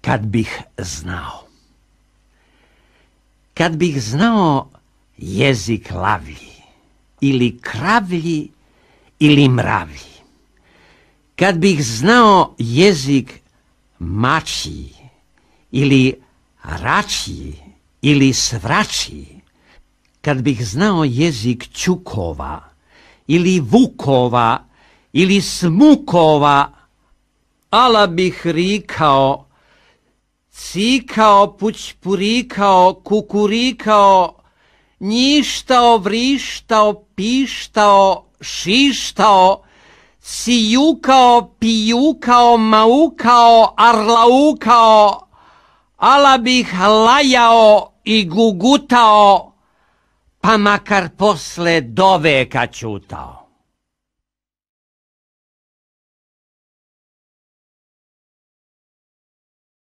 Kad bih znao. Kad bih znao jezik lavlji, ili kravlji, ili mravlji. Kad bih znao jezik mačji, ili račji, ili svračji. Kad bih znao jezik ćukova, ili vukova, ili smukova, ala bih rikao, cikao, pućpurikao, kukurikao, njištao, vrištao, pištao, šištao, sijukao, pijukao, maukao, arlaukao, ala bih lajao i gugutao, pa makar posle doveka ćutao.